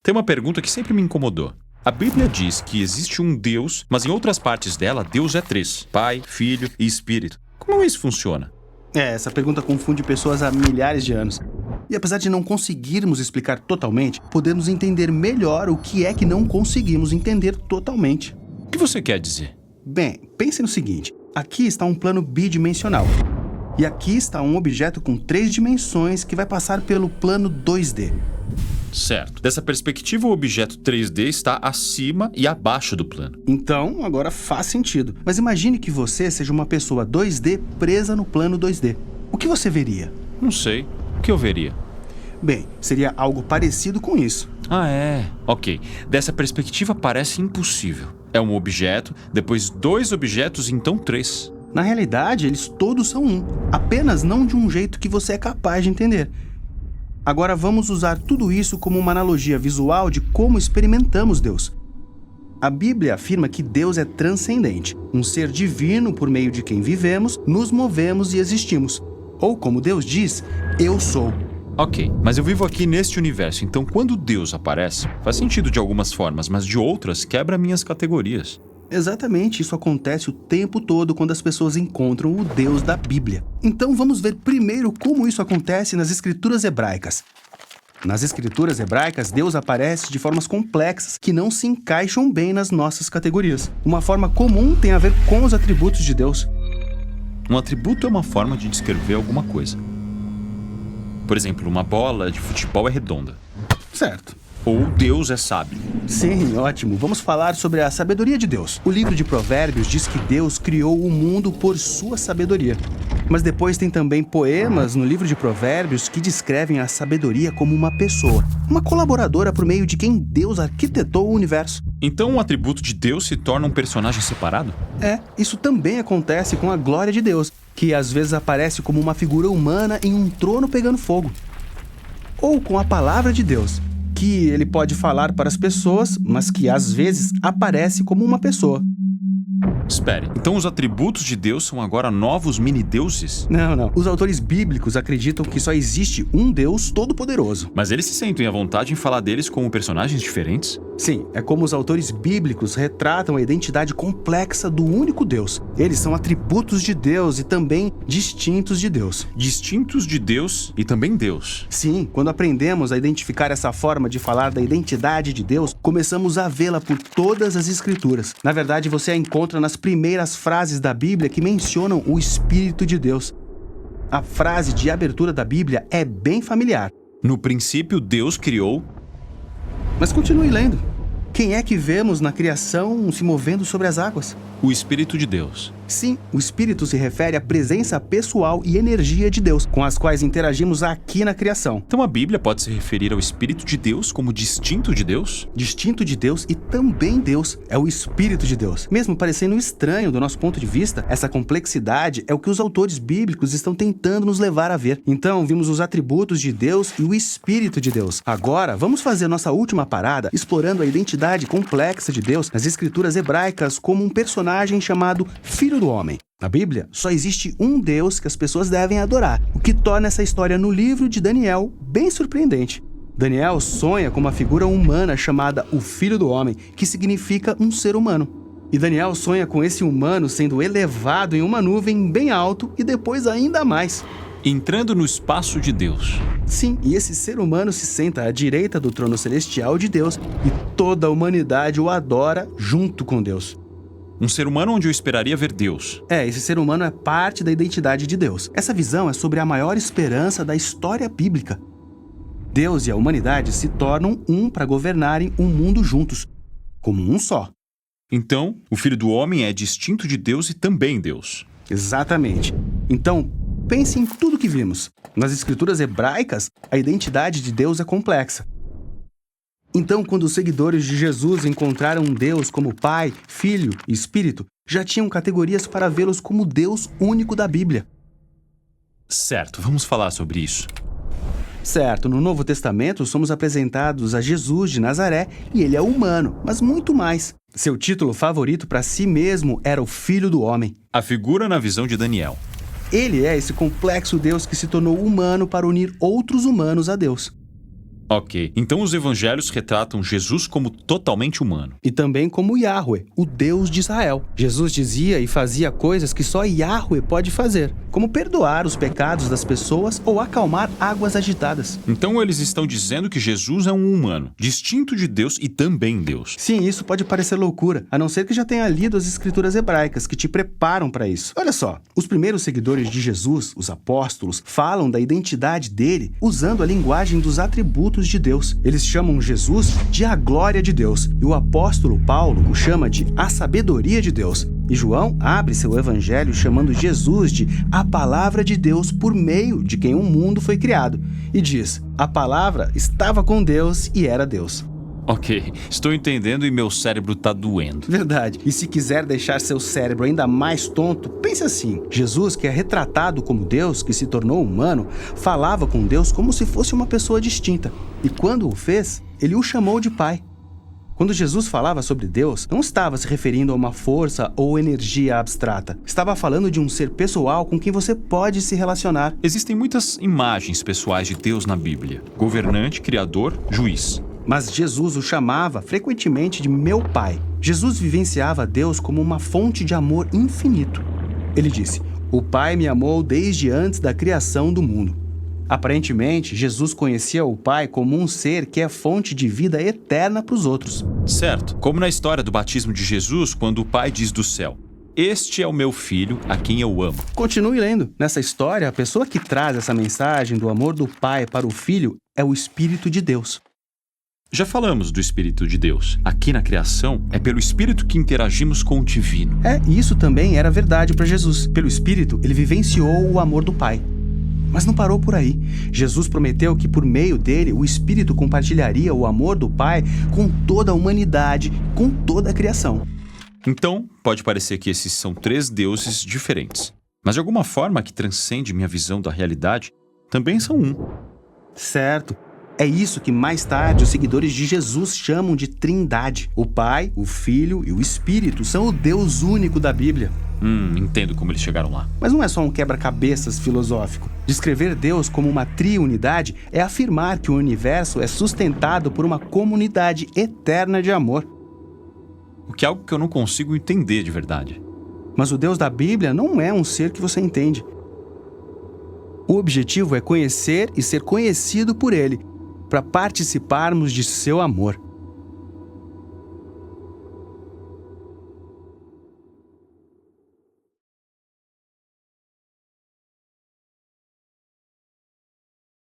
Tem uma pergunta que sempre me incomodou. A Bíblia diz que existe um Deus, mas em outras partes dela, Deus é três: Pai, Filho e Espírito. Como isso funciona? Essa pergunta confunde pessoas há milhares de anos. E apesar de não conseguirmos explicar totalmente, podemos entender melhor o que é que não conseguimos entender totalmente. O que você quer dizer? Bem, pense no seguinte. Aqui está um plano bidimensional. E aqui está um objeto com 3 dimensões que vai passar pelo plano 2D. Certo. Dessa perspectiva, o objeto 3D está acima e abaixo do plano. Então, agora faz sentido. Mas imagine que você seja uma pessoa 2D presa no plano 2D. O que você veria? Não sei. O que eu veria? Bem, seria algo parecido com isso. Ah, é? Ok. Dessa perspectiva parece impossível. É um objeto, depois 2 objetos, então 3. Na realidade, eles todos são um. Apenas não de um jeito que você é capaz de entender. Agora vamos usar tudo isso como uma analogia visual de como experimentamos Deus. A Bíblia afirma que Deus é transcendente, um ser divino por meio de quem vivemos, nos movemos e existimos. Ou como Deus diz, eu sou. Ok, mas eu vivo aqui neste universo, então quando Deus aparece, faz sentido de algumas formas, mas de outras quebra minhas categorias. Exatamente, isso acontece o tempo todo quando as pessoas encontram o Deus da Bíblia. Então vamos ver primeiro como isso acontece nas escrituras hebraicas. Nas escrituras hebraicas, Deus aparece de formas complexas que não se encaixam bem nas nossas categorias. Uma forma comum tem a ver com os atributos de Deus. Um atributo é uma forma de descrever alguma coisa. Por exemplo, uma bola de futebol é redonda. Certo. Ou Deus é sábio. Sim, ótimo. Vamos falar sobre a sabedoria de Deus. O livro de Provérbios diz que Deus criou o mundo por sua sabedoria. Mas depois tem também poemas no livro de Provérbios que descrevem a sabedoria como uma pessoa, uma colaboradora por meio de quem Deus arquitetou o universo. Então um atributo de Deus se torna um personagem separado? Isso também acontece com a glória de Deus, que às vezes aparece como uma figura humana em um trono pegando fogo. Ou com a palavra de Deus, que ele pode falar para as pessoas, mas que às vezes aparece como uma pessoa. Espere, então os atributos de Deus são agora novos mini-deuses? Não. Os autores bíblicos acreditam que só existe um Deus todo-poderoso. Mas eles se sentem à vontade em falar deles como personagens diferentes? Sim, é como os autores bíblicos retratam a identidade complexa do único Deus. Eles são atributos de Deus e também distintos de Deus. Distintos de Deus e também Deus. Sim, quando aprendemos a identificar essa forma de falar da identidade de Deus, começamos a vê-la por todas as escrituras. Na verdade, você a encontra nas primeiras frases da Bíblia que mencionam o Espírito de Deus. A frase de abertura da Bíblia é bem familiar. No princípio, Deus criou... Mas continue lendo. Quem é que vemos na criação se movendo sobre as águas? O Espírito de Deus. Sim, o Espírito se refere à presença pessoal e energia de Deus, com as quais interagimos aqui na criação. Então a Bíblia pode se referir ao Espírito de Deus como distinto de Deus? Distinto de Deus e também Deus é o Espírito de Deus. Mesmo parecendo estranho do nosso ponto de vista, essa complexidade é o que os autores bíblicos estão tentando nos levar a ver. Então, vimos os atributos de Deus e o Espírito de Deus. Agora, vamos fazer nossa última parada explorando a identidade complexa de Deus nas escrituras hebraicas como um personagem chamado Filho do Homem. Na Bíblia, só existe um Deus que as pessoas devem adorar, o que torna essa história no livro de Daniel bem surpreendente. Daniel sonha com uma figura humana chamada o Filho do Homem, que significa um ser humano. E Daniel sonha com esse humano sendo elevado em uma nuvem bem alto e depois ainda mais. Entrando no espaço de Deus. Sim, e esse ser humano se senta à direita do trono celestial de Deus e toda a humanidade o adora junto com Deus. Um ser humano onde eu esperaria ver Deus. Esse ser humano é parte da identidade de Deus. Essa visão é sobre a maior esperança da história bíblica. Deus e a humanidade se tornam um para governarem um mundo juntos, como um só. Então, o Filho do Homem é distinto de Deus e também Deus. Exatamente. Então, pense em tudo que vimos. Nas escrituras hebraicas, a identidade de Deus é complexa. Então, quando os seguidores de Jesus encontraram Deus como Pai, Filho e Espírito, já tinham categorias para vê-los como Deus único da Bíblia. Certo, vamos falar sobre isso. Certo, no Novo Testamento somos apresentados a Jesus de Nazaré e ele é humano, mas muito mais. Seu título favorito para si mesmo era o Filho do Homem. A figura na visão de Daniel. Ele é esse complexo Deus que se tornou humano para unir outros humanos a Deus. Ok, então os evangelhos retratam Jesus como totalmente humano. E também como Yahweh, o Deus de Israel. Jesus dizia e fazia coisas que só Yahweh pode fazer, como perdoar os pecados das pessoas ou acalmar águas agitadas. Então eles estão dizendo que Jesus é um humano, distinto de Deus e também Deus. Sim, isso pode parecer loucura, a não ser que já tenha lido as escrituras hebraicas que te preparam para isso. Olha só, os primeiros seguidores de Jesus, os apóstolos, falam da identidade dele usando a linguagem dos atributos de Deus. Eles chamam Jesus de a glória de Deus, e o apóstolo Paulo o chama de a sabedoria de Deus. E João abre seu evangelho chamando Jesus de a palavra de Deus por meio de quem o mundo foi criado. E diz, a palavra estava com Deus e era Deus. Ok, estou entendendo e meu cérebro tá doendo. Verdade. E se quiser deixar seu cérebro ainda mais tonto, pense assim. Jesus, que é retratado como Deus, que se tornou humano, falava com Deus como se fosse uma pessoa distinta. E quando o fez, ele o chamou de Pai. Quando Jesus falava sobre Deus, não estava se referindo a uma força ou energia abstrata. Estava falando de um ser pessoal com quem você pode se relacionar. Existem muitas imagens pessoais de Deus na Bíblia: governante, criador, juiz. Mas Jesus o chamava frequentemente de meu Pai. Jesus vivenciava Deus como uma fonte de amor infinito. Ele disse, o Pai me amou desde antes da criação do mundo. Aparentemente, Jesus conhecia o Pai como um ser que é fonte de vida eterna para os outros. Certo, como na história do batismo de Jesus, quando o Pai diz do céu: este é o meu filho, a quem eu amo. Continue lendo. Nessa história, a pessoa que traz essa mensagem do amor do Pai para o Filho é o Espírito de Deus. Já falamos do Espírito de Deus. Aqui na criação, é pelo Espírito que interagimos com o divino. E isso também era verdade para Jesus. Pelo Espírito, ele vivenciou o amor do Pai. Mas não parou por aí. Jesus prometeu que por meio dele, o Espírito compartilharia o amor do Pai com toda a humanidade, com toda a criação. Então, pode parecer que esses são três deuses diferentes. Mas de alguma forma que transcende minha visão da realidade, também são um. Certo. É isso que mais tarde os seguidores de Jesus chamam de Trindade. O Pai, o Filho e o Espírito são o Deus único da Bíblia. Entendo como eles chegaram lá. Mas não é só um quebra-cabeças filosófico. Descrever Deus como uma triunidade é afirmar que o universo é sustentado por uma comunidade eterna de amor. O que é algo que eu não consigo entender de verdade. Mas o Deus da Bíblia não é um ser que você entende. O objetivo é conhecer e ser conhecido por ele, para participarmos de seu amor.